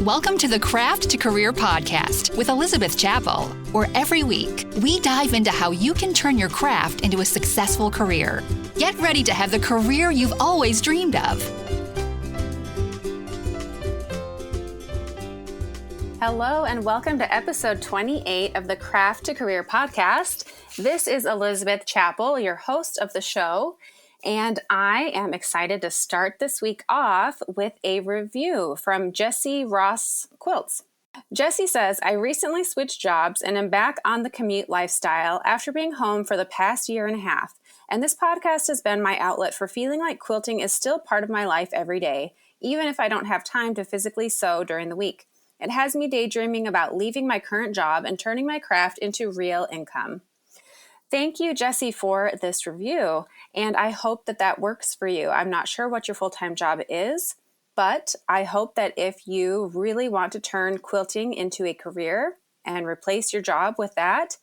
Welcome to the Craft to Career podcast with Elizabeth Chappell, where every week we dive into how you can turn your craft into a successful career. Get ready to have the career you've always dreamed of. Hello and welcome to episode 28 of the Craft to Career podcast. This is Elizabeth Chappell, your host of the show, and I am excited to start this week off with a review from Jessie Ross Quilts. Jessie says, I recently switched jobs and am back on the commute lifestyle after being home for the past year and a half. And this podcast has been my outlet for feeling like quilting is still part of my life every day, even if I don't have time to physically sew during the week. It has me daydreaming about leaving my current job and turning my craft into real income. Thank you, Jessie, for this review, and I hope that that works for you. I'm not sure what your full-time job is, but I hope that if you really want to turn quilting into a career and replace your job with that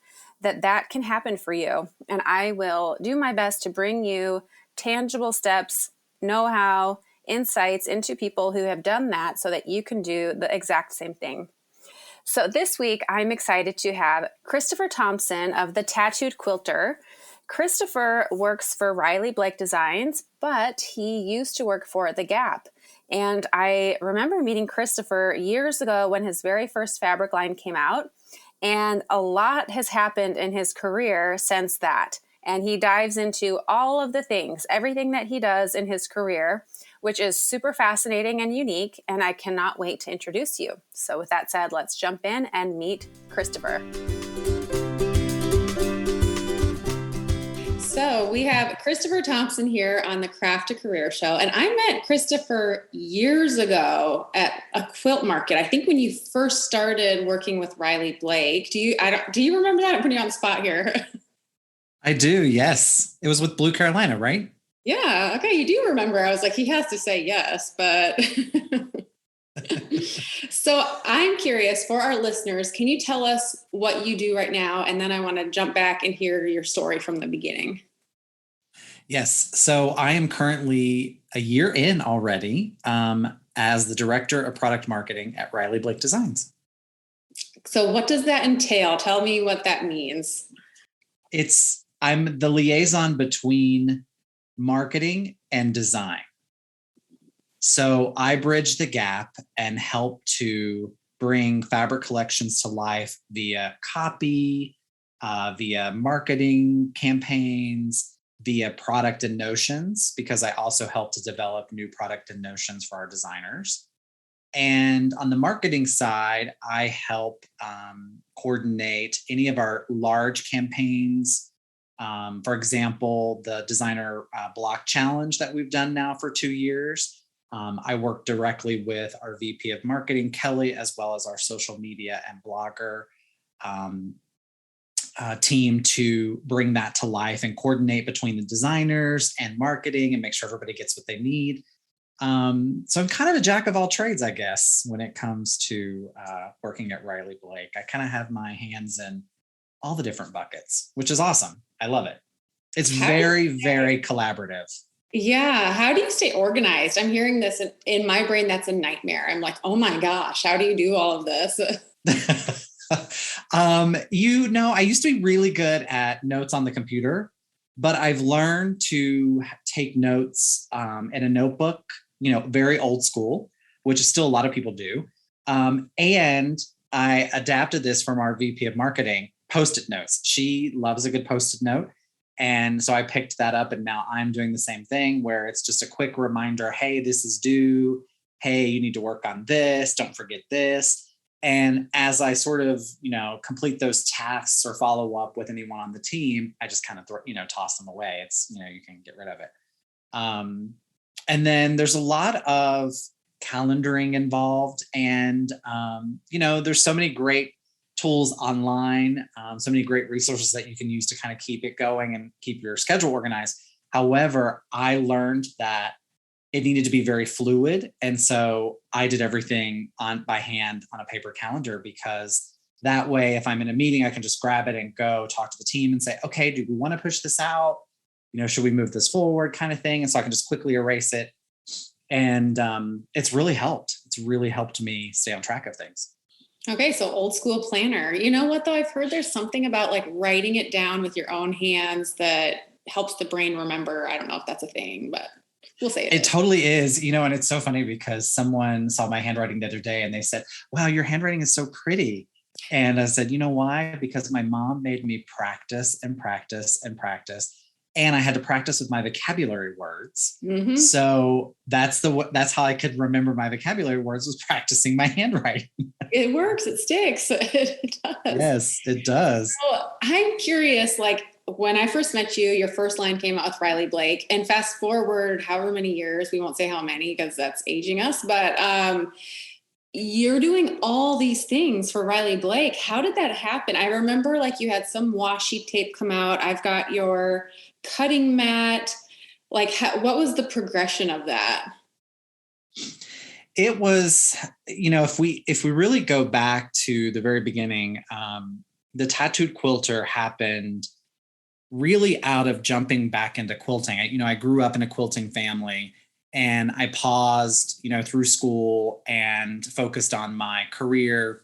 can happen for you. And I will do my best to bring you tangible steps, know-how, insights into people who have done that so that you can do the exact same thing. So this week, I'm excited to have Christopher Thompson of the Tattooed Quilter. Christopher works for Riley Blake Designs, but he used to work for The Gap. And I remember meeting Christopher years ago when his very first fabric line came out. And a lot has happened in his career since that. And he dives into all of the things, everything that he does in his career, which is super fascinating and unique, and I cannot wait to introduce you. So with that said, let's jump in and meet Christopher. So we have Christopher Thompson here on the Craft to Career show, and I met Christopher years ago at a quilt market. I think when you first started working with Riley Blake. Do you remember that? I'm putting you on the spot here. I do, yes. It was with Blue Carolina, right? Yeah. Okay. You do remember. I was like, he has to say yes, but. So I'm curious for our listeners, can you tell us what you do right now? And then I want to jump back and hear your story from the beginning. Yes. So I am currently a year in already as the director of product marketing at Riley Blake Designs. So what does that entail? Tell me what that means. I'm the liaison between marketing and design. So I bridge the gap and help to bring fabric collections to life via copy, via marketing campaigns, via product and notions, because I also help to develop new product and notions for our designers. And on the marketing side, I help coordinate any of our large campaigns. For example, the designer block challenge that we've done now for 2 years. I work directly with our VP of marketing, Kelly, as well as our social media and blogger team to bring that to life and coordinate between the designers and marketing and make sure everybody gets what they need. So I'm kind of a jack of all trades, I guess, when it comes to working at Riley Blake. I kind of have my hands in all the different buckets, which is awesome. I love it. It's very collaborative. Yeah. How do you stay organized? I'm hearing this in my brain. That's a nightmare. I'm like, oh my gosh, how do you do all of this? I used to be really good at notes on the computer, but I've learned to take notes in a notebook, very old school, which is still a lot of people do. And I adapted this from our VP of marketing, Post-it notes. She loves a good Post-it note. And so I picked that up, and now I'm doing the same thing where it's just a quick reminder, hey, this is due. Hey, you need to work on this. Don't forget this. And as I sort of, complete those tasks or follow up with anyone on the team, I just kind of, toss them away. It's, you can get rid of it. And then there's a lot of calendaring involved. And, there's so many great tools online, so many great resources that you can use to kind of keep it going and keep your schedule organized. However, I learned that it needed to be very fluid. And so I did everything by hand on a paper calendar, because that way, if I'm in a meeting, I can just grab it and go talk to the team and say, okay, do we want to push this out? Should we move this forward kind of thing? And so I can just quickly erase it And it's really helped. It's really helped me stay on track of things. Okay, so old school planner. You know what, though? I've heard there's something about like writing it down with your own hands that helps the brain remember. I don't know if that's a thing, but we'll say it totally is, and it's so funny because someone saw my handwriting the other day and they said, wow, your handwriting is so pretty. And I said, you know why? Because my mom made me practice and practice and practice. And I had to practice with my vocabulary words. Mm-hmm. So that's how I could remember my vocabulary words, was practicing my handwriting. It works. It sticks. It does. Yes, it does. So I'm curious, like when I first met you, your first line came out with Riley Blake, and fast forward however many years, we won't say how many because that's aging us, but you're doing all these things for Riley Blake. How did that happen? I remember like you had some washi tape come out. I've got your cutting mat. Like what was the progression of that? It was, if we really go back to the very beginning, the Tattooed Quilter happened really out of jumping back into quilting. I grew up in a quilting family, and I paused, through school and focused on my career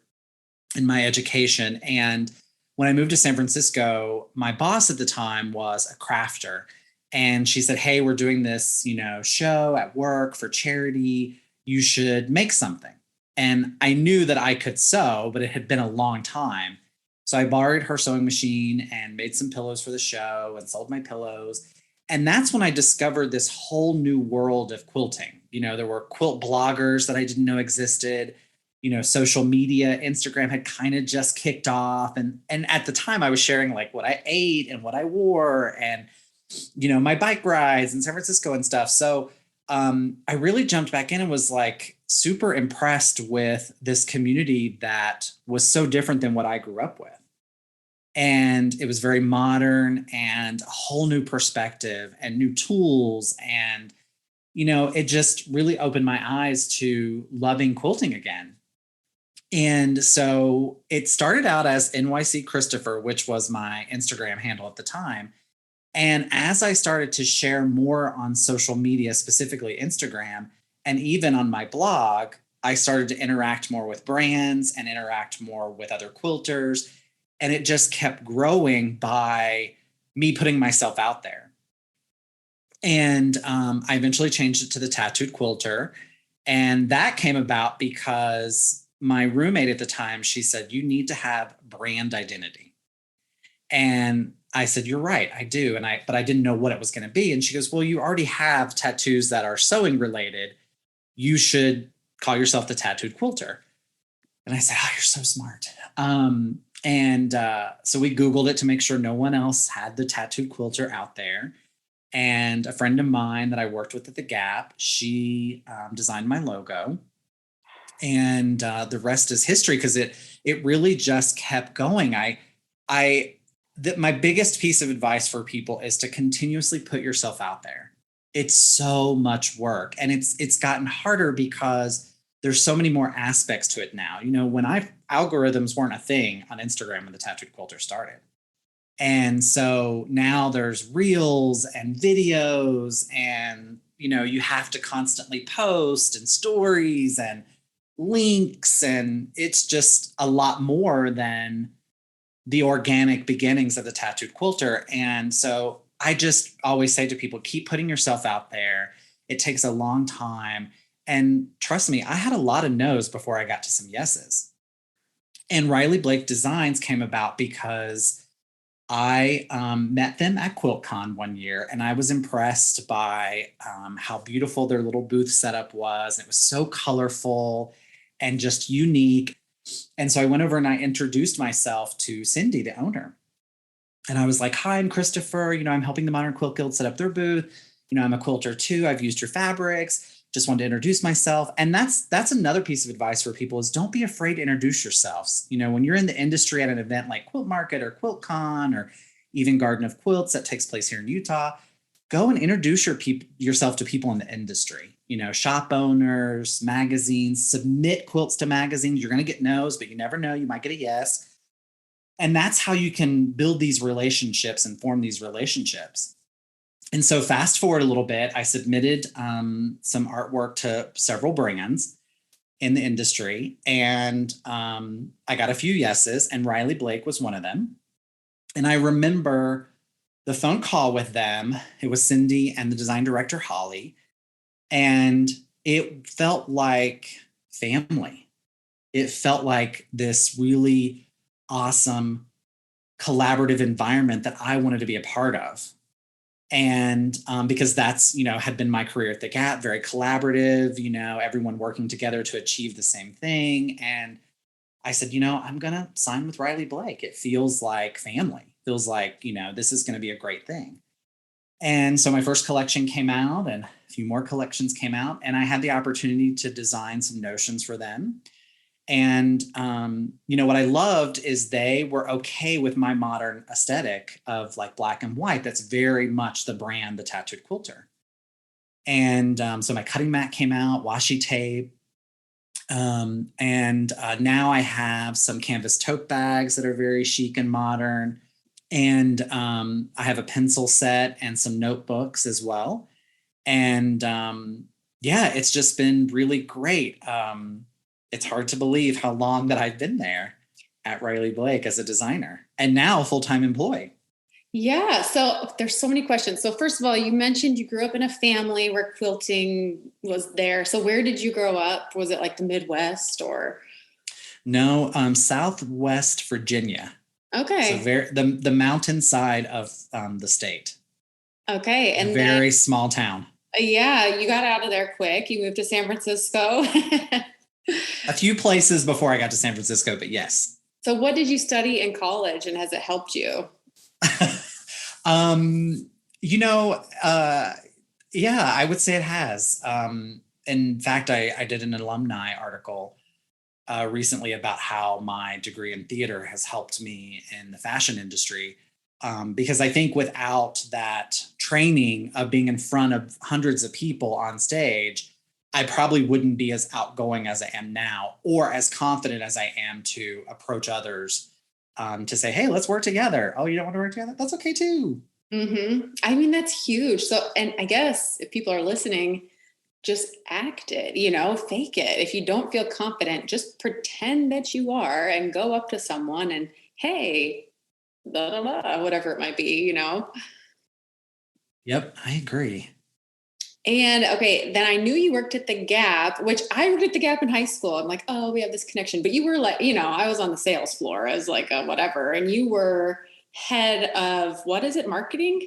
and my education. And when I moved to San Francisco, my boss at the time was a crafter. And she said, hey, we're doing this, show at work for charity. You should make something. And I knew that I could sew, but it had been a long time. So I borrowed her sewing machine and made some pillows for the show and sold my pillows. And that's when I discovered this whole new world of quilting. There were quilt bloggers that I didn't know existed. Social media, Instagram had kind of just kicked off. And at the time I was sharing like what I ate and what I wore and, my bike rides in San Francisco and stuff. So I really jumped back in and was like super impressed with this community that was so different than what I grew up with. And it was very modern and a whole new perspective and new tools. And, it just really opened my eyes to loving quilting again. And so it started out as NYC Christopher, which was my Instagram handle at the time. And as I started to share more on social media, specifically Instagram, and even on my blog, I started to interact more with brands and interact more with other quilters. And it just kept growing by me putting myself out there. And I eventually changed it to the Tattooed Quilter. And that came about because my roommate at the time, she said, you need to have brand identity. And I said, you're right, I do. But I didn't know what it was going to be. And she goes, well, you already have tattoos that are sewing related. You should call yourself the Tattooed Quilter. And I said, oh, you're so smart. So we Googled it to make sure no one else had the Tattooed Quilter out there. And a friend of mine that I worked with at the Gap, she designed my logo. And the rest is history, because it really just kept going. My biggest piece of advice for people is to continuously put yourself out there. It's so much work, and it's gotten harder because there's so many more aspects to it now. When algorithms weren't a thing on Instagram when the Tattooed Quilter started. And so now there's reels and videos, and, you have to constantly post and stories and links, and it's just a lot more than the organic beginnings of the Tattooed Quilter. And so I just always say to people, keep putting yourself out there. It takes a long time. And trust me, I had a lot of no's before I got to some yeses. And Riley Blake Designs came about because I met them at QuiltCon one year, and I was impressed by how beautiful their little booth setup was. It was so colorful and just unique. And so I went over and I introduced myself to Cindy, the owner. And I was like, hi, I'm Christopher. I'm helping the Modern Quilt Guild set up their booth. I'm a quilter too. I've used your fabrics. Just wanted to introduce myself. And that's another piece of advice for people, is don't be afraid to introduce yourselves. When you're in the industry at an event like Quilt Market or QuiltCon or even Garden of Quilts that takes place here in Utah, go and introduce yourself to people in the industry. Shop owners, magazines, submit quilts to magazines. You're going to get no's, but you never know. You might get a yes. And that's how you can build these relationships and form these relationships. And so fast forward a little bit, I submitted some artwork to several brands in the industry, and I got a few yeses, and Riley Blake was one of them. And I remember the phone call with them. It was Cindy and the design director, Holly, and it felt like family. It felt like this really awesome collaborative environment that I wanted to be a part of. And because that's, had been my career at the Gap, very collaborative, everyone working together to achieve the same thing. And I said, I'm going to sign with Riley Blake. It feels like family, feels like, this is going to be a great thing. And so my first collection came out and a few more collections came out, and I had the opportunity to design some notions for them. And, what I loved is they were okay with my modern aesthetic of like black and white. That's very much the brand, the Tattooed Quilter. And so my cutting mat came out, washi tape. And now I have some canvas tote bags that are very chic and modern. And I have a pencil set and some notebooks as well. And it's just been really great. It's hard to believe how long that I've been there at Riley Blake as a designer and now a full-time employee. Yeah. So there's so many questions. So first of all, you mentioned you grew up in a family where quilting was there. So where did you grow up? Was it like the Midwest or? No, Southwest Virginia. Okay. So the mountainside of the state. Okay. And very small town. Yeah. You got out of there quick. You moved to San Francisco. A few places before I got to San Francisco, but yes. So what did you study in college, and has it helped you? I would say it has. In fact, I did an alumni article recently about how my degree in theater has helped me in the fashion industry. Because I think without that training of being in front of hundreds of people on stage, I probably wouldn't be as outgoing as I am now, or as confident as I am to approach others to say, hey, let's work together. Oh, you don't want to work together? That's okay too. Mm-hmm. I mean, that's huge. So, and I guess if people are listening, just act it, fake it. If you don't feel confident, just pretend that you are and go up to someone and, hey, blah, blah, blah, whatever it might be, Yep, I agree. And okay, then I knew you worked at the Gap, which I worked at the Gap in high school. I'm like, oh, we have this connection. But you were like, I was on the sales floor as like a whatever. And you were head of, what is it, marketing?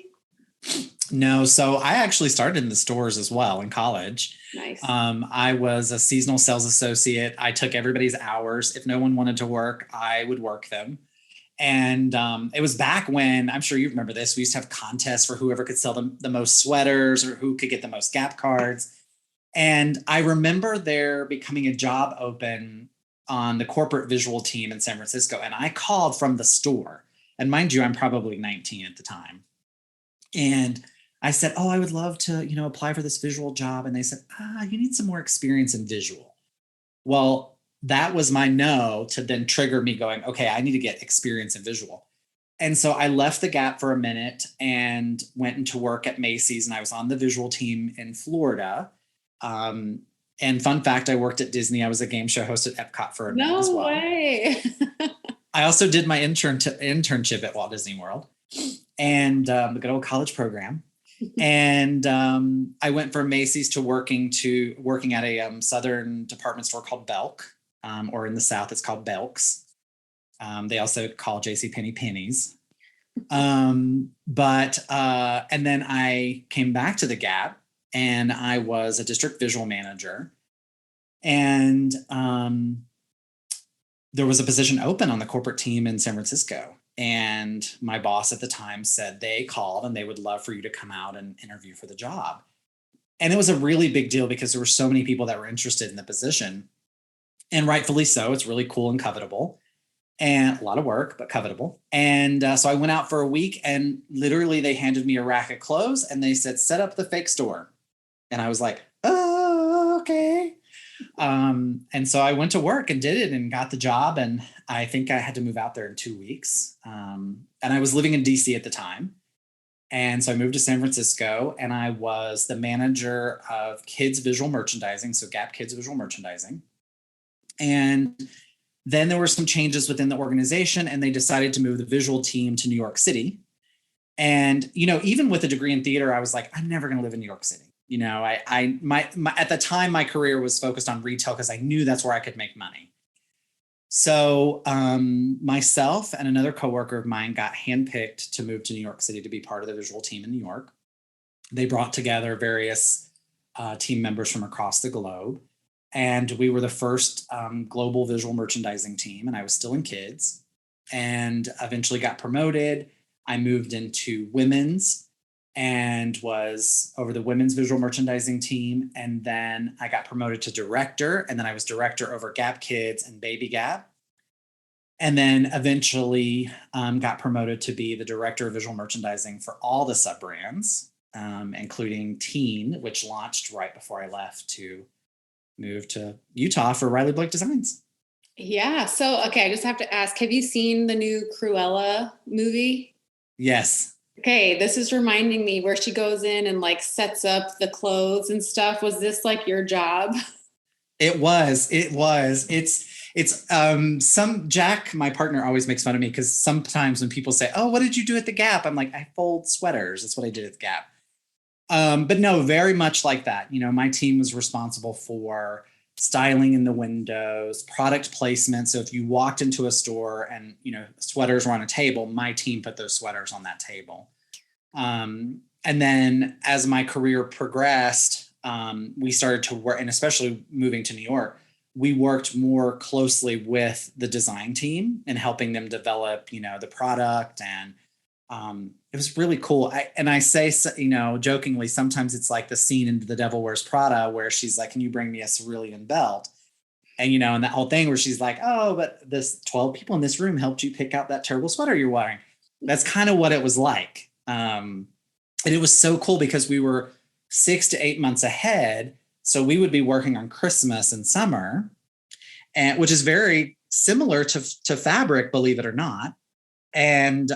No, so I actually started in the stores as well in college. Nice. I was a seasonal sales associate. I took everybody's hours. If no one wanted to work, I would work them. And it was back when, I'm sure you remember this, we used to have contests for whoever could sell the most sweaters or who could get the most Gap cards. And I remember there becoming a job open on the corporate visual team in San Francisco. And I called from the store. And mind you, I'm probably 19 at the time. And I said, oh, I would love to, apply for this visual job. And they said, you need some more experience in visual. Well, that was my no to then trigger me going, okay, I need to get experience in visual. And so I left the Gap for a minute and went into work at Macy's, and I was on the visual team in Florida. And fun fact, I worked at Disney. I was a game show host at Epcot for a minute as well. No way. I also did my internship at Walt Disney World and the good old college program. And I went from Macy's to working at a southern department store called Belk. Or in the South, it's called Belk's. They also call JCPenney pennies. And then I came back to the Gap, and I was a district visual manager. And there was a position open on the corporate team in San Francisco. And my boss at the time said they called and they would love for you to come out and interview for the job. And it was a really big deal because there were so many people that were interested in the position. And rightfully so. It's really cool and covetable, and a lot of work, but covetable. And so I went out for a week, and literally they handed me a rack of clothes and they said, set up the fake store. And I was like, oh, okay. And so I went to work and did it and got the job. And I think I had to move out there in 2 weeks. And I was living in DC at the time. And so I moved to San Francisco, and I was the manager of kids visual merchandising, so Gap Kids Visual Merchandising. And then there were some changes within the organization, and they decided to move the visual team to New York City. And, even with a degree in theater, I was like, I'm never going to live in New York City. At the time, my career was focused on retail because I knew that's where I could make money. So myself and another coworker of mine got handpicked to move to New York City to be part of the visual team in New York. They brought together various team members from across the globe. And we were the first global visual merchandising team, and I was still in kids, and eventually got promoted. I moved into women's and was over the women's visual merchandising team. And then I got promoted to director, and then I was director over Gap Kids and Baby Gap. And then eventually got promoted to be the director of visual merchandising for all the sub-brands, including Teen, which launched right before I left to move to Utah for Riley Blake Designs. Yeah. So, okay, I just have to ask, have you seen the new Cruella movie? Yes. Okay, this is reminding me where she goes in and like sets up the clothes and stuff. Was this like your job? It was. It's some Jack, my partner, always makes fun of me because sometimes when people say, "Oh, what did you do at the Gap?" I'm like, I fold sweaters. That's what I did at the Gap. But no, very much like that. My team was responsible for styling in the windows, product placement. So if you walked into a store and, sweaters were on a table, my team put those sweaters on that table. And then as my career progressed, we started to work, and especially moving to New York, we worked more closely with the design team and helping them develop, the product. And it was really cool. I say, jokingly, sometimes it's like the scene in The Devil Wears Prada where she's like, "Can you bring me a cerulean belt?" And, and that whole thing where she's like, "Oh, but this 12 people in this room helped you pick out that terrible sweater you're wearing." That's kind of what it was like. And it was so cool because we were 6 to 8 months ahead. So we would be working on Christmas and summer, and which is very similar to fabric, believe it or not. And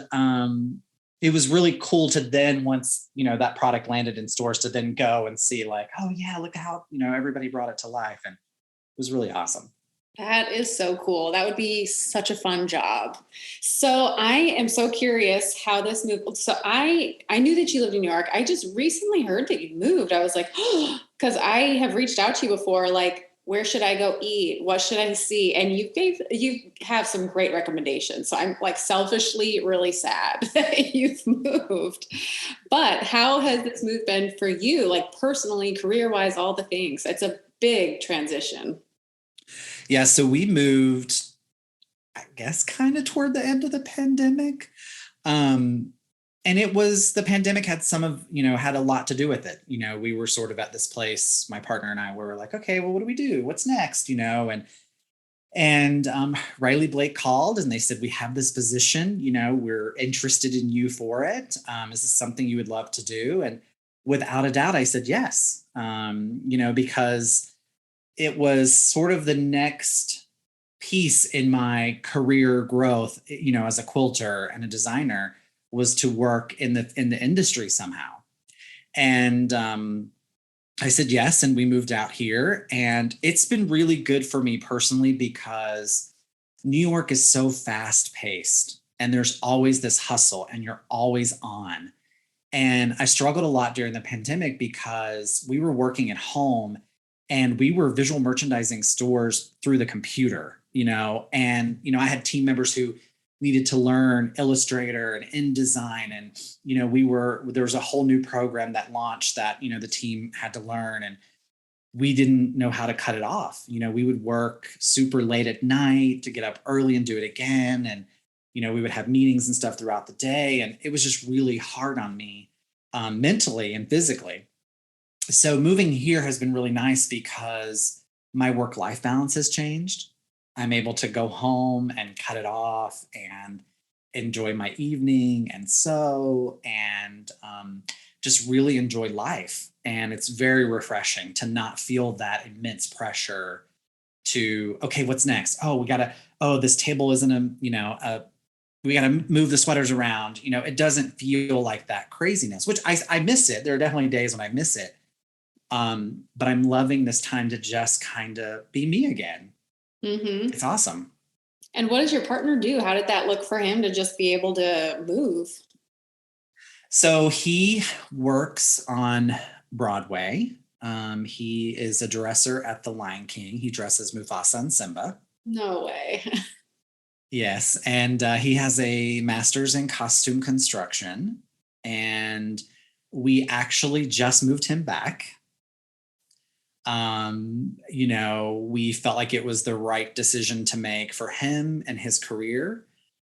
it was really cool to then, once, that product landed in stores, to then go and see like, oh yeah, look how, everybody brought it to life. And it was really awesome. That is so cool. That would be such a fun job. So I am so curious how this moved. So I knew that you lived in New York. I just recently heard that you moved. I was like, oh, because I have reached out to you before, like, where should I go eat? What should I see? And you have some great recommendations. So I'm like selfishly really sad that you've moved. But how has this move been for you? Like personally, career-wise, all the things. It's a big transition. Yeah, so we moved, I guess, kind of toward the end of the pandemic. And it was, the pandemic had had a lot to do with it. We were sort of at this place, my partner and I, where we're like, okay, well, what do we do? What's next? And Riley Blake called and they said, "We have this position, we're interested in you for it. Is this something you would love to do?" And without a doubt, I said yes, because it was sort of the next piece in my career growth, as a quilter and a designer, was to work in the industry somehow. And I said yes, and we moved out here. And it's been really good for me personally because New York is so fast paced and there's always this hustle and you're always on. And I struggled a lot during the pandemic because we were working at home and we were visual merchandising stores through the computer, and, I had team members who needed to learn Illustrator and InDesign. And, there was a whole new program that launched that, the team had to learn, and we didn't know how to cut it off. We would work super late at night to get up early and do it again. And, we would have meetings and stuff throughout the day. And it was just really hard on me mentally and physically. So moving here has been really nice because my work-life balance has changed. I'm able to go home and cut it off and enjoy my evening and sew and just really enjoy life. And it's very refreshing to not feel that immense pressure to, okay, what's next? Oh, this table isn't a we got to move the sweaters around. It doesn't feel like that craziness, which I miss it. There are definitely days when I miss it. But I'm loving this time to just kind of be me again. Mm-hmm. It's awesome. And what does your partner do? How did that look for him to just be able to move? So he works on Broadway. He is a dresser at the Lion King. He dresses Mufasa and Simba. No way. Yes. And he has a master's in costume construction. And we actually just moved him back. We felt like it was the right decision to make for him and his career.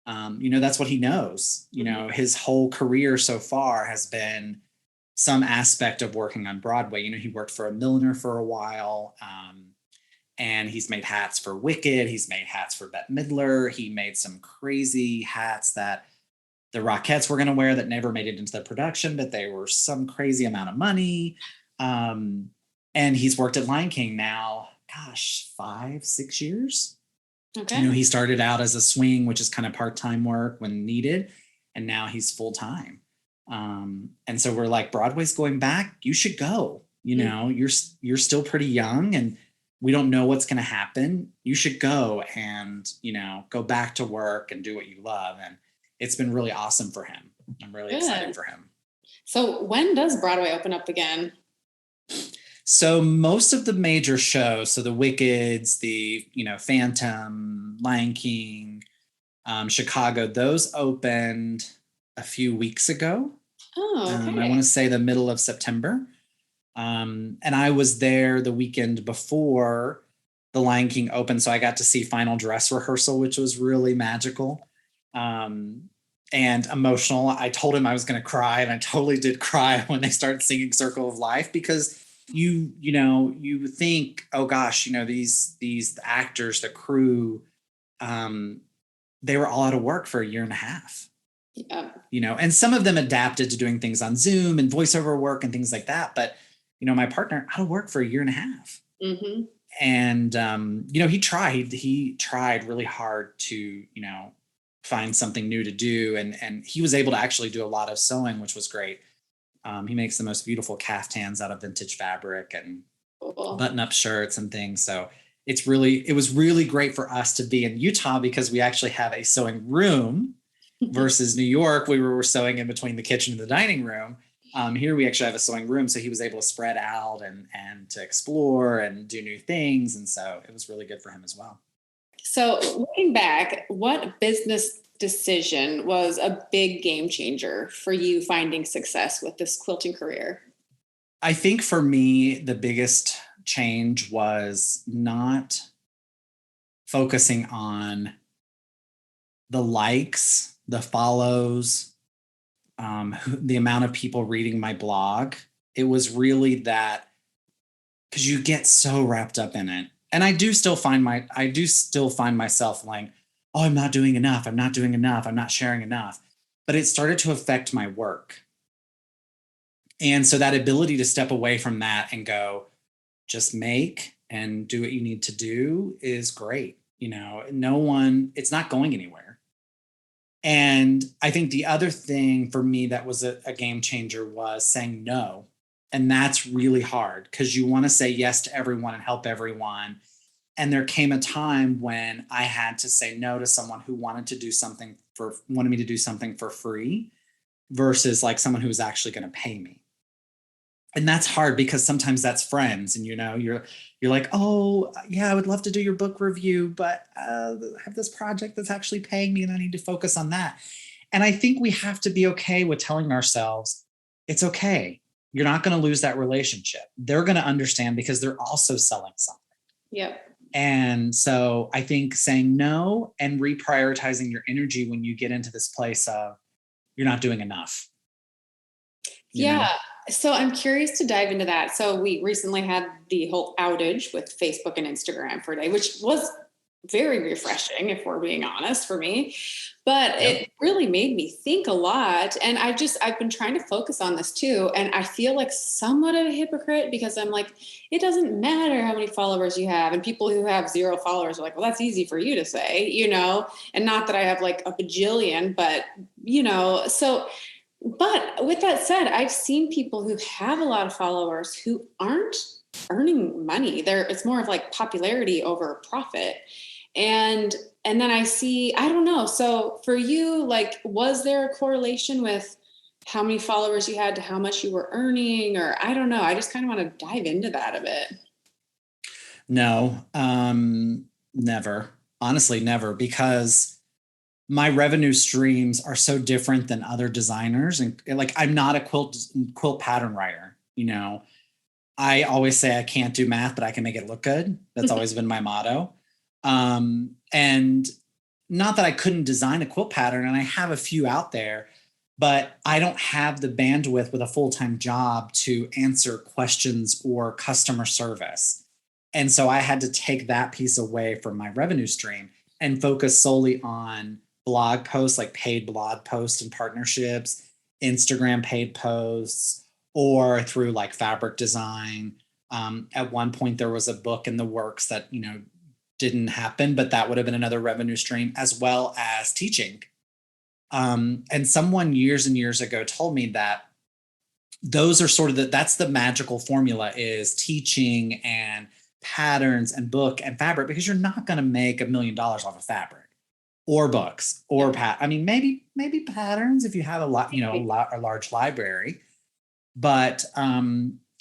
That's what he knows. His whole career so far has been some aspect of working on Broadway. He worked for a milliner for a while, and he's made hats for Wicked. He's made hats for Bette Midler. He made some crazy hats that the Rockettes were going to wear that never made it into the production, but they were some crazy amount of money. And he's worked at Lion King now, 5-6 years. Okay. He started out as a swing, which is kind of part-time work when needed. And now he's full-time. And so we're like, Broadway's going back. You should go. You're still pretty young and we don't know what's going to happen. You should go and, go back to work and do what you love. And it's been really awesome for him. I'm really excited for him. So when does Broadway open up again? So most of the major shows, so the Wickeds, the, Phantom, Lion King, Chicago, those opened a few weeks ago. Oh, okay. I want to say the middle of September. And I was there the weekend before the Lion King opened. So I got to see final dress rehearsal, which was really magical and emotional. I told him I was going to cry, and I totally did cry when they started singing Circle of Life, because you think, oh gosh, these actors, the crew, they were all out of work for a year and a half. Yeah. And some of them adapted to doing things on Zoom and voiceover work and things like that. But, my partner out of work for a year and a half. Mm-hmm. And, he tried really hard to, find something new to do. And he was able to actually do a lot of sewing, which was great. He makes the most beautiful caftans out of vintage fabric and button-up shirts and things. So it was really great for us to be in Utah, because we actually have a sewing room versus New York. We were sewing in between the kitchen and the dining room. Here we actually have a sewing room. So he was able to spread out and to explore and do new things. And so it was really good for him as well. So looking back, what business decision was a big game changer for you finding success with this quilting career? I think for me, the biggest change was not focusing on the likes, the follows, the amount of people reading my blog. It was really that, because you get so wrapped up in it. And I do still find myself like, oh, I'm not doing enough. I'm not doing enough. I'm not sharing enough. But it started to affect my work. And so that ability to step away from that and go, just make and do what you need to do is great. It's not going anywhere. And I think the other thing for me that was a game changer was saying no. And that's really hard, because you want to say yes to everyone and help everyone. And there came a time when I had to say no to someone who wanted me to do something for free versus like someone who was actually going to pay me. And that's hard, because sometimes that's friends, and you're like, oh yeah, I would love to do your book review, but I have this project that's actually paying me and I need to focus on that. And I think we have to be okay with telling ourselves it's okay. You're not going to lose that relationship. They're going to understand, because they're also selling something. Yep. And so I think saying no and reprioritizing your energy when you get into this place of you're not doing enough. Yeah. So I'm curious to dive into that. So we recently had the whole outage with Facebook and Instagram for a day, which was very refreshing, if we're being honest, for me. But it really made me think a lot. And I've been trying to focus on this too. And I feel like somewhat of a hypocrite because I'm like, it doesn't matter how many followers you have. And people who have 0 followers are like, well, that's easy for you to say, and not that I have like a bajillion, but, but with that said, I've seen people who have a lot of followers who aren't earning money. It's more of like popularity over profit. And then I see, I don't know. So for you, like, was there a correlation with how many followers you had to how much you were earning? Or I don't know. I just kind of want to dive into that a bit. No, never. Honestly, never, because my revenue streams are so different than other designers. And like, I'm not a quilt pattern writer. I always say I can't do math, but I can make it look good. That's always been my motto. And not that I couldn't design a quilt pattern, and I have a few out there, but I don't have the bandwidth with a full-time job to answer questions or customer service. And so I had to take that piece away from my revenue stream and focus solely on blog posts, like paid blog posts and partnerships, Instagram paid posts, or through like fabric design. At one point there was a book in the works that, didn't happen, but that would have been another revenue stream, as well as teaching. And someone years and years ago told me that those are sort of that's the magical formula, is teaching and patterns and book and fabric, because you're not going to make $1 million off of fabric or books or maybe patterns if you have a large library. But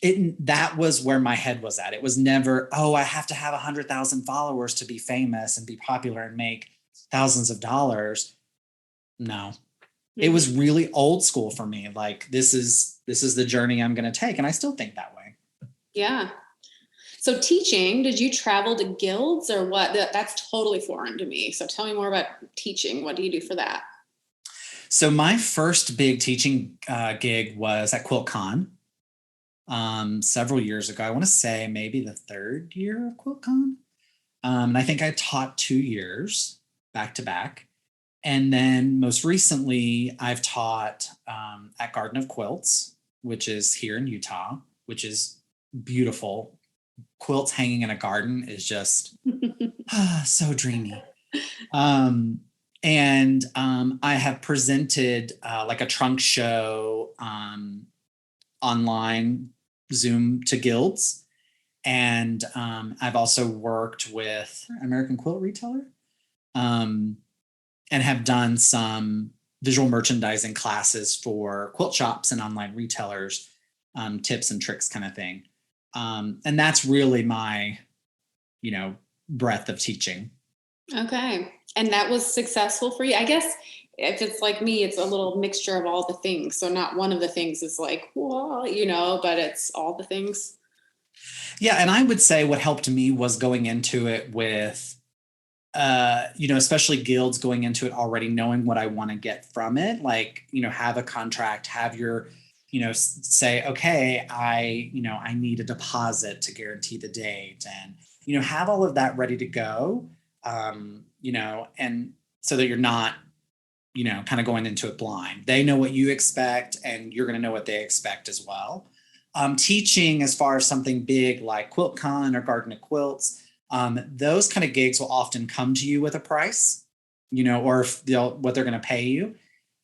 that was where my head was at. It was never, I have to have 100,000 followers to be famous and be popular and make thousands of dollars. No, it was really old school for me. Like, this is the journey I'm going to take. And I still think that way. Yeah. So teaching, did you travel to guilds or what? That's totally foreign to me. So tell me more about teaching. What do you do for that? So my first big teaching gig was at QuiltCon several years ago. I want to say maybe the 3rd year of QuiltCon. And I think I taught 2 years back to back. And then most recently, I've taught at Garden of Quilts, which is here in Utah, which is beautiful. Quilts hanging in a garden is just so dreamy. And I have presented like a trunk show online, Zoom, to guilds. And I've also worked with American Quilt Retailer and have done some visual merchandising classes for quilt shops and online retailers, tips and tricks kind of thing. And that's really my, breadth of teaching. Okay. And that was successful for you? I guess if it's like me, it's a little mixture of all the things. So not one of the things is like, well, but it's all the things. Yeah. And I would say what helped me was going into it with, especially guilds, going into it already knowing what I want to get from it. Like, have a contract, have your, say, okay, I need a deposit to guarantee the date, and, have all of that ready to go. And so that you're not, kind of going into it blind. They know what you expect, and you're going to know what they expect as well. Teaching as far as something big like QuiltCon or Garden of Quilts, those kind of gigs will often come to you with a price, or what they're going to pay you.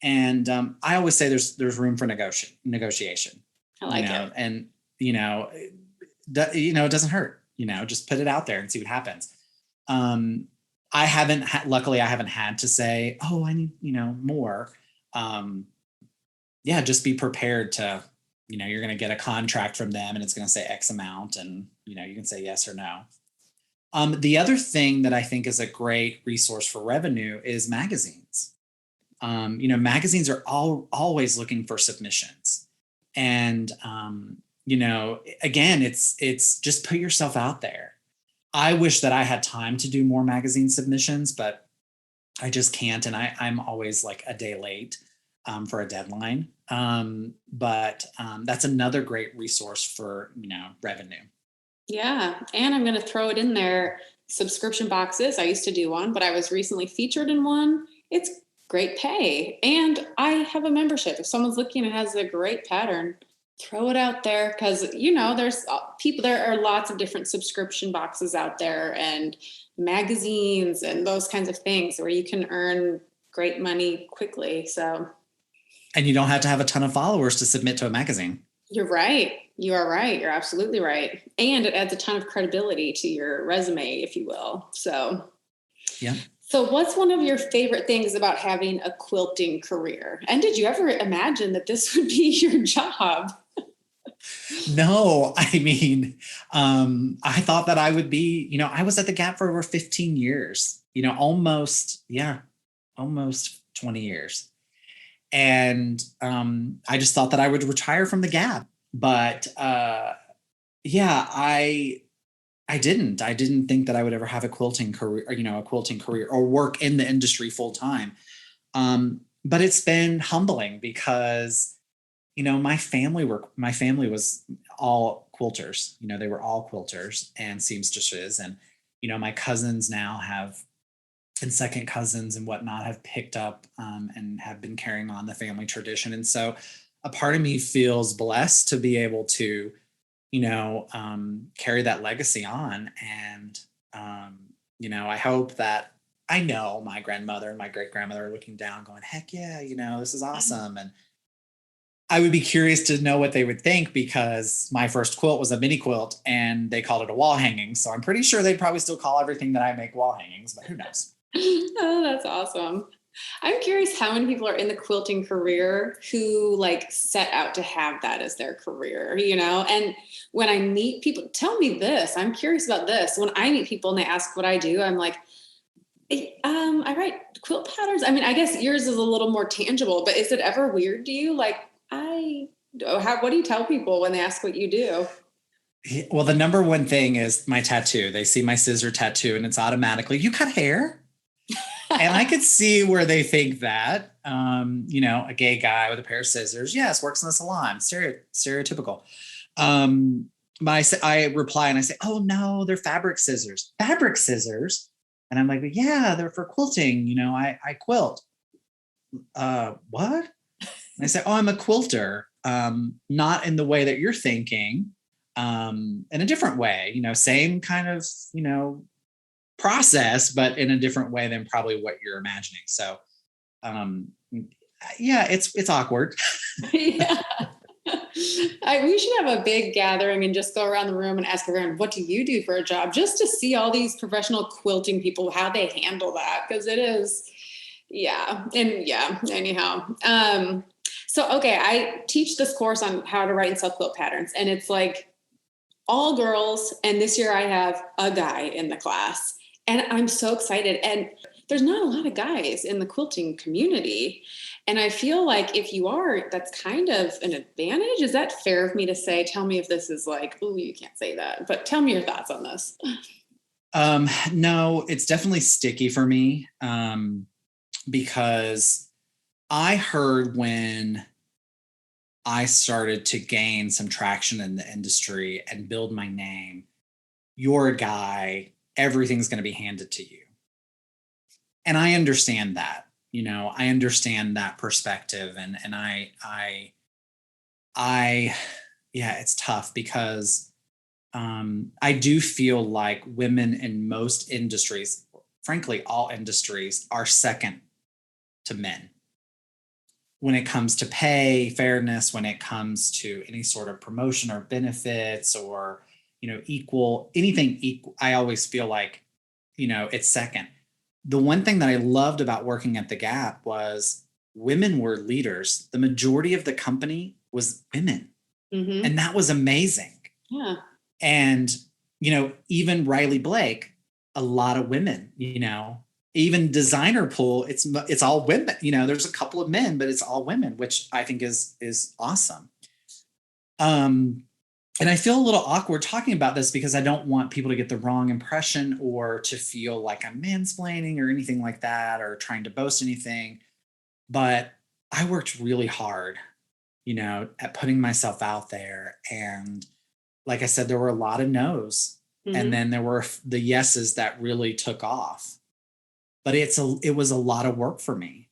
And I always say there's room for negotiation. I like it. And, it doesn't hurt, just put it out there and see what happens. Luckily I haven't had to say, I need, more. Just be prepared to, you're going to get a contract from them and it's going to say X amount, and, you can say yes or no. The other thing that I think is a great resource for revenue is magazines. Magazines are always looking for submissions. And, again, it's just put yourself out there. I wish that I had time to do more magazine submissions, but I just can't. And I'm always like a day late for a deadline. But that's another great resource for, revenue. Yeah. And I'm going to throw it in there. subscription boxes. I used to do one, but I was recently featured in one. It's great pay. And I have a membership. If someone's looking and has a great pattern, throw it out there. Cause there are lots of different subscription boxes out there and magazines and those kinds of things where you can earn great money quickly. So. And you don't have to have a ton of followers to submit to a magazine. You're right. You are right. You're absolutely right. And it adds a ton of credibility to your resume, if you will. So, yeah. So what's one of your favorite things about having a quilting career? And did you ever imagine that this would be your job? No, I mean, I thought that I would be, I was at the Gap for over 15 years, almost 20 years. And I just thought that I would retire from the Gap. But I didn't think that I would ever have a quilting career, or work in the industry full time. But it's been humbling because, my family was all quilters. They were all quilters and seamstresses. And, my cousins now and second cousins and whatnot have picked up and have been carrying on the family tradition. And so a part of me feels blessed to be able to, carry that legacy on. And, I hope that I know my grandmother and my great grandmother are looking down going, heck yeah, this is awesome. And I would be curious to know what they would think, because my first quilt was a mini quilt and they called it a wall hanging. So I'm pretty sure they'd probably still call everything that I make wall hangings, but who knows? Oh, that's awesome. I'm curious how many people are in the quilting career who set out to have that as their career, and when I meet people, tell me this, I'm curious about this. When I meet people and they ask what I do, I'm like, I write quilt patterns. I mean, I guess yours is a little more tangible, but is it ever weird to you? What do you tell people when they ask what you do? Well, the number one thing is my tattoo. They see my scissor tattoo and it's automatically, you cut hair? And I could see where they think that, a gay guy with a pair of scissors, yes, works in the salon, stereotypical. But I reply and I say, oh no, they're fabric scissors. Fabric scissors? And I'm like, yeah, they're for quilting. I quilt. What? And I say, oh, I'm a quilter. Not in the way that you're thinking, in a different way, same kind of, process, but in a different way than probably what you're imagining. So, it's awkward. Yeah. We should have a big gathering and just go around the room and ask everyone, what do you do for a job? Just to see all these professional quilting people, how they handle that. Cause it is, anyhow. Okay. I teach this course on how to write and sell quilt patterns, and it's all girls. And this year I have a guy in the class. And I'm so excited. And there's not a lot of guys in the quilting community. And I feel like if you are, that's kind of an advantage. Is that fair of me to say? Tell me if this is oh, you can't say that, but tell me your thoughts on this. No, it's definitely sticky for me, because I heard when I started to gain some traction in the industry and build my name, you're a guy, everything's going to be handed to you. And I understand that, I understand that perspective. And it's tough because I do feel like women in most industries, frankly, all industries, are second to men when it comes to pay, fairness, when it comes to any sort of promotion or benefits or, anything equal. I always feel like, it's second. The one thing that I loved about working at the Gap was women were leaders. The majority of the company was women. Mm-hmm. And that was amazing. Yeah. And, even Riley Blake, a lot of women, even designer pool, it's all women, there's a couple of men, but it's all women, which I think is awesome. And I feel a little awkward talking about this because I don't want people to get the wrong impression or to feel like I'm mansplaining or anything like that, or trying to boast anything. But I worked really hard, at putting myself out there. And like I said, there were a lot of no's. And then there were the yeses that really took off. But it was a lot of work for me.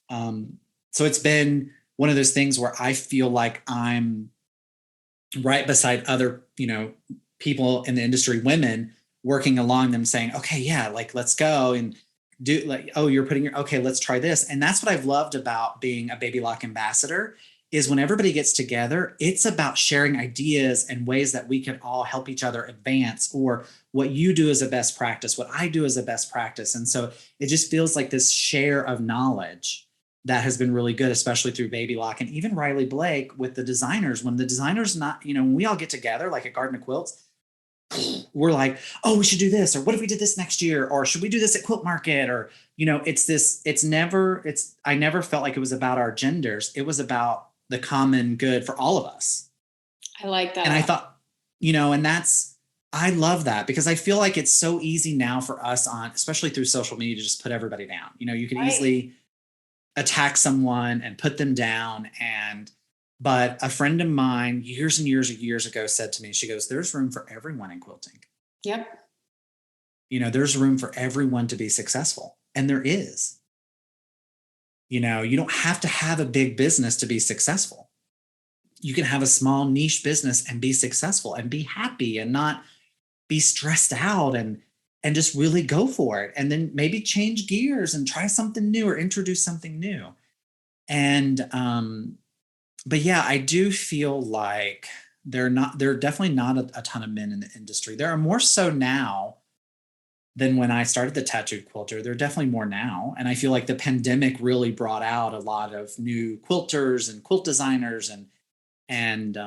So it's been one of those things where I feel like I'm right beside other, people in the industry, women working along them saying, okay, yeah, like, let's go and do like, oh, you're putting okay, let's try this. And that's what I've loved about being a Baby Lock ambassador is when everybody gets together, it's about sharing ideas and ways that we can all help each other advance, or what you do as a best practice, what I do as a best practice. And so it just feels like this share of knowledge that has been really good, especially through Baby Lock and even Riley Blake with the designers. When the designers when we all get together, like at Garden of Quilts, we're like, oh, we should do this, or what if we did this next year, or should we do this at Quilt Market, or I never felt like it was about our genders. It was about the common good for all of us. I like that. And I thought, I love that, because I feel like it's so easy now for us especially through social media, to just put everybody down. You can easily attack someone and put them down. But a friend of mine years and years ago said to me, she goes, there's room for everyone in quilting. Yep. There's room for everyone to be successful. And there is. You don't have to have a big business to be successful. You can have a small niche business and be successful and be happy and not be stressed out and just really go for it. And then maybe change gears and try something new or introduce something new. And, but yeah, I do feel like there are definitely not a ton of men in the industry. There are more so now than when I started the Tattooed Quilter. There are definitely more now. And I feel like the pandemic really brought out a lot of new quilters and quilt designers and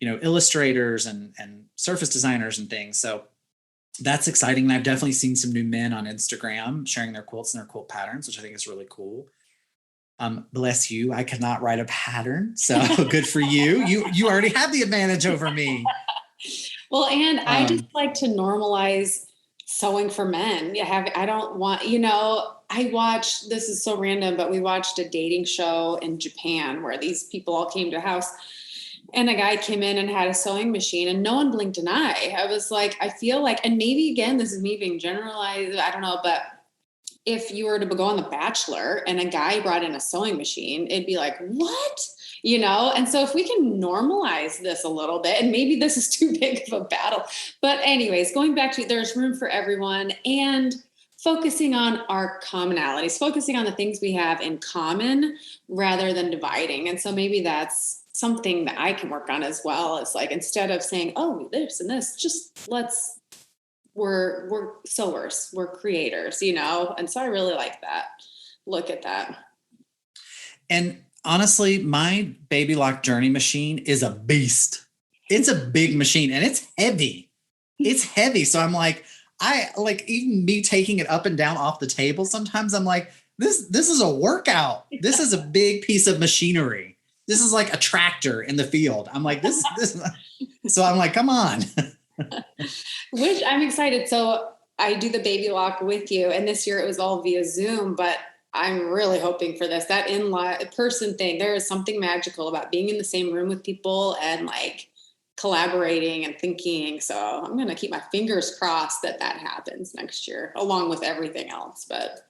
illustrators and surface designers and things. So that's exciting. And I've definitely seen some new men on Instagram sharing their quilts and their quilt patterns, which I think is really cool. Bless you. I cannot write a pattern. So good for you. You already have the advantage over me. Well, and I just like to normalize sewing for men. I don't want, I watched, this is so random, but we watched a dating show in Japan where these people all came to a house and a guy came in and had a sewing machine and no one blinked an eye. I was like, I feel like, and maybe again, this is me being generalized, I don't know, but if you were to go on The Bachelor and a guy brought in a sewing machine, it'd be like, what? And so if we can normalize this a little bit, and maybe this is too big of a battle, but anyways, going back to there's room for everyone and focusing on our commonalities, focusing on the things we have in common rather than dividing. And so maybe that's something that I can work on as well. It's like, instead of saying, oh, this and this, just we're sewers, we're creators, And so I really like that. Look at that. And honestly, my Baby Lock Journey machine is a beast. It's a big machine and it's heavy. It's heavy. So I'm like, even me taking it up and down off the table, sometimes I'm like, this is a workout. This is a big piece of machinery. This is like a tractor in the field. I'm like, this. So I'm like, come on. Which I'm excited. So I do the Baby Lock with you. And this year it was all via Zoom, but I'm really hoping for this, that in-person thing. There is something magical about being in the same room with people and like collaborating and thinking. So I'm going to keep my fingers crossed that happens next year, along with everything else. But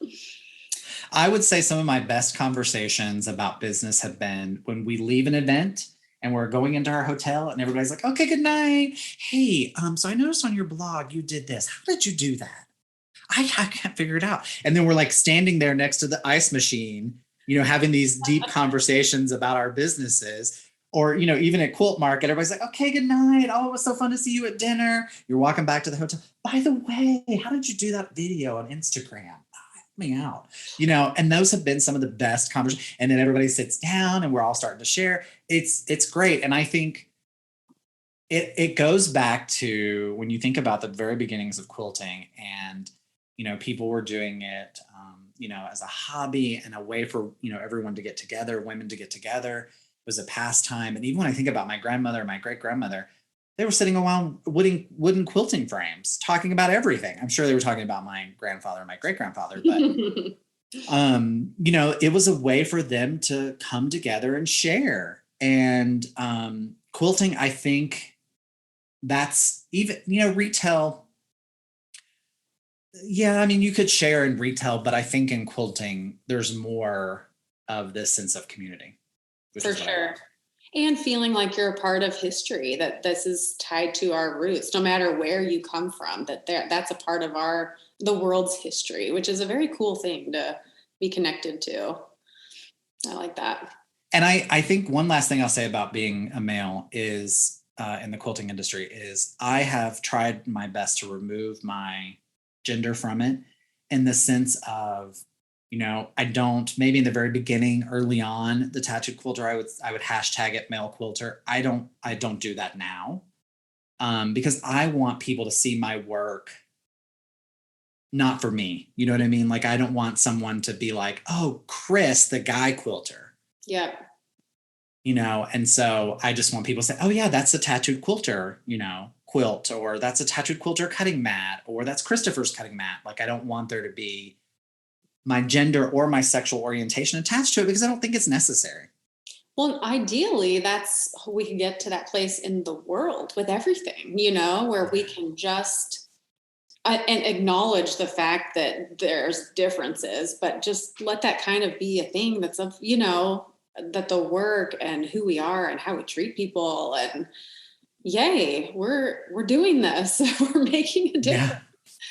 I would say some of my best conversations about business have been when we leave an event and we're going into our hotel and everybody's like, okay, good night. Hey, so I noticed on your blog, you did this. How did you do that? I can't figure it out. And then we're like standing there next to the ice machine, having these deep conversations about our businesses. Or, even at Quilt Market, everybody's like, okay, good night. Oh, it was so fun to see you at dinner. You're walking back to the hotel. By the way, how did you do that video on Instagram? Help me out. And those have been some of the best conversations. And then everybody sits down and we're all starting to share. It's great. And I think it goes back to when you think about the very beginnings of quilting and people were doing it, as a hobby and a way for, everyone to get together, women to get together. It was a pastime. And even when I think about my grandmother and my great-grandmother, they were sitting around wooden quilting frames, talking about everything. I'm sure they were talking about my grandfather and my great-grandfather, but, it was a way for them to come together and share. And quilting, I think that's even, retail Yeah, I mean, you could share in retail, but I think in quilting, there's more of this sense of community, which For is what I sure. love. And feeling like you're a part of history, that this is tied to our roots, no matter where you come from, that's a part of the world's history, which is a very cool thing to be connected to. I like that. And I think one last thing I'll say about being a male is in the quilting industry is I have tried my best to remove my gender from it in the sense of, I don't, maybe in the very beginning, early on, the tattooed quilter, I would hashtag it male quilter. I don't do that now because I want people to see my work not for me. You know what I mean? Like I don't want someone to be like, oh, Chris, the guy quilter. Yeah. And so I just want people to say, oh yeah, that's a tattooed quilter, quilt, or that's a tattooed quilter cutting mat, or that's Christopher's cutting mat. Like I don't want there to be my gender or my sexual orientation attached to it because I don't think it's necessary. Well, ideally, we can get to that place in the world with everything, where we can just and acknowledge the fact that there's differences, but just let that kind of be a thing that's of, that the work and who we are and how we treat people, and yay, we're doing this. We're making a difference. Yeah.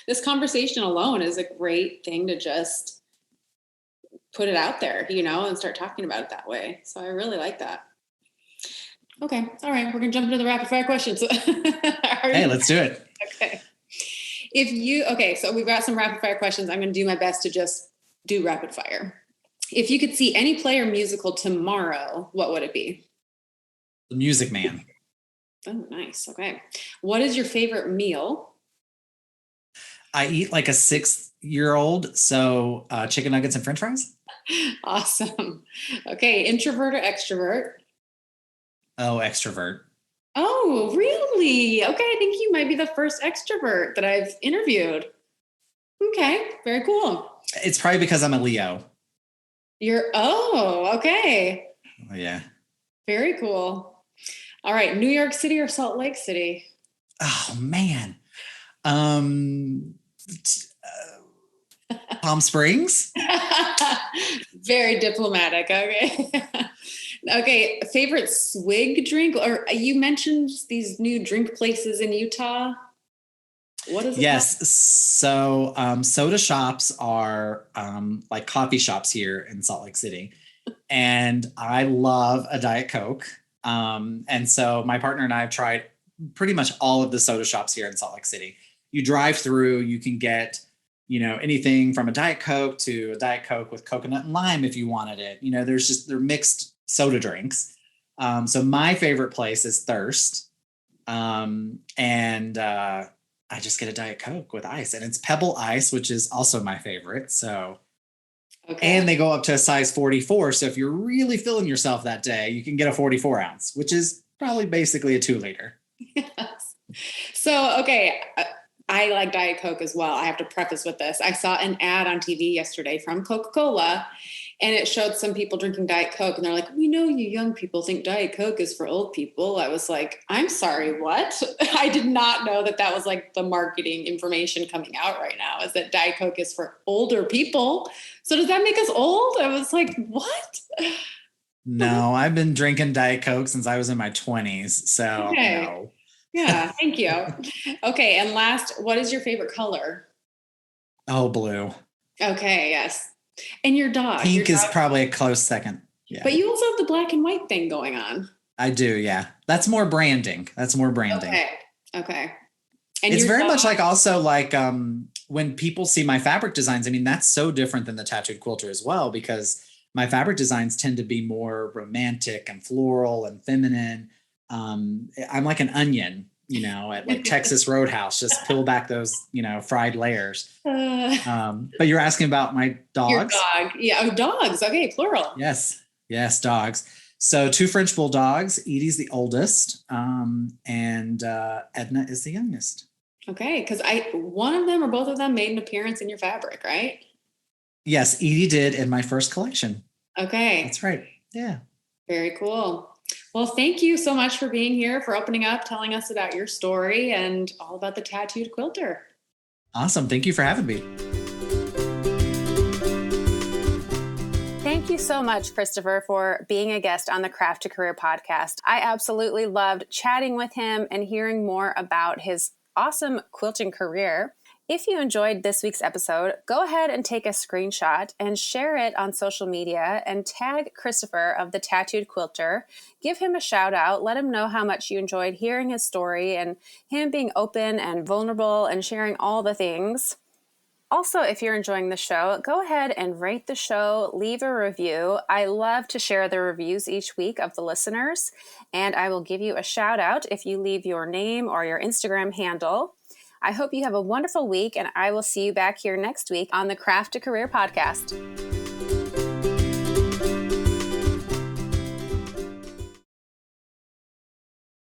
This conversation alone is a great thing to just put it out there, and start talking about it that way. So I really like that. Okay. All right. We're going to jump into the rapid fire questions. Hey, let's do it. Okay. So we've got some rapid fire questions. I'm going to do my best to just do rapid fire. If you could see any play or musical tomorrow, what would it be? The Music Man. Oh, nice. Okay. What is your favorite meal? I eat like a 6-year-old, so chicken nuggets and French fries. Awesome. Okay. Introvert or extrovert? Oh, extrovert. Oh, really? Okay. I think you might be the first extrovert that I've interviewed. Okay. Very cool. It's probably because I'm a Leo. Okay. Oh, yeah. Very cool. All right. New York City or Salt Lake City? Oh, man. Palm Springs. Very diplomatic. Okay. Okay. Favorite swig drink? Or you mentioned these new drink places in Utah. What is it? Yes. So soda shops are like coffee shops here in Salt Lake City. And I love a Diet Coke. And so my partner and I have tried pretty much all of the soda shops here in Salt Lake City. You drive through, you can get, anything from a Diet Coke to a Diet Coke with coconut and lime if you wanted it. They're mixed soda drinks. So my favorite place is Thirst. I just get a Diet Coke with ice, and it's Pebble Ice, which is also my favorite. So, okay. And they go up to a size 44. So if you're really feeling yourself that day, you can get a 44 ounce, which is probably basically a 2-liter. Yes. So, okay. I like Diet Coke as well. I have to preface with this. I saw an ad on TV yesterday from Coca-Cola, and it showed some people drinking Diet Coke, and they're like, we know you young people think Diet Coke is for old people. I was like, I'm sorry, what? I did not know that was like the marketing information coming out right now, is that Diet Coke is for older people. So does that make us old? I was like, what? No, I've been drinking Diet Coke since I was in my 20s. So okay. No. Yeah, thank you. Okay, and last, what is your favorite color? Oh, blue. Okay, yes. And your dog? Pink is probably a close second. Yeah. But you also have the black and white thing going on. I do, yeah. That's more branding. Okay. And it's very much like also like when people see my fabric designs, I mean, that's so different than the tattooed quilter as well, because my fabric designs tend to be more romantic and floral and feminine. I'm like an onion, at like Texas Roadhouse, just peel back those, fried layers. But you're asking about my dogs? Your dog. Yeah. Oh, dogs. Okay. Plural. Yes. Dogs. So 2 French bulldogs. Edie's the oldest. And Edna is the youngest. Okay. Because one of them or both of them made an appearance in your fabric, right? Yes. Edie did in my first collection. Okay. That's right. Yeah. Very cool. Well, thank you so much for being here, for opening up, telling us about your story and all about the Tattooed Quilter. Awesome. Thank you for having me. Thank you so much, Christopher, for being a guest on the Craft to Career podcast. I absolutely loved chatting with him and hearing more about his awesome quilting career. If you enjoyed this week's episode, go ahead and take a screenshot and share it on social media and tag Christopher of the Tattooed Quilter. Give him a shout out. Let him know how much you enjoyed hearing his story and him being open and vulnerable and sharing all the things. Also, if you're enjoying the show, go ahead and rate the show, leave a review. I love to share the reviews each week of the listeners, and I will give you a shout out if you leave your name or your Instagram handle. I hope you have a wonderful week, and I will see you back here next week on the Craft to Career podcast.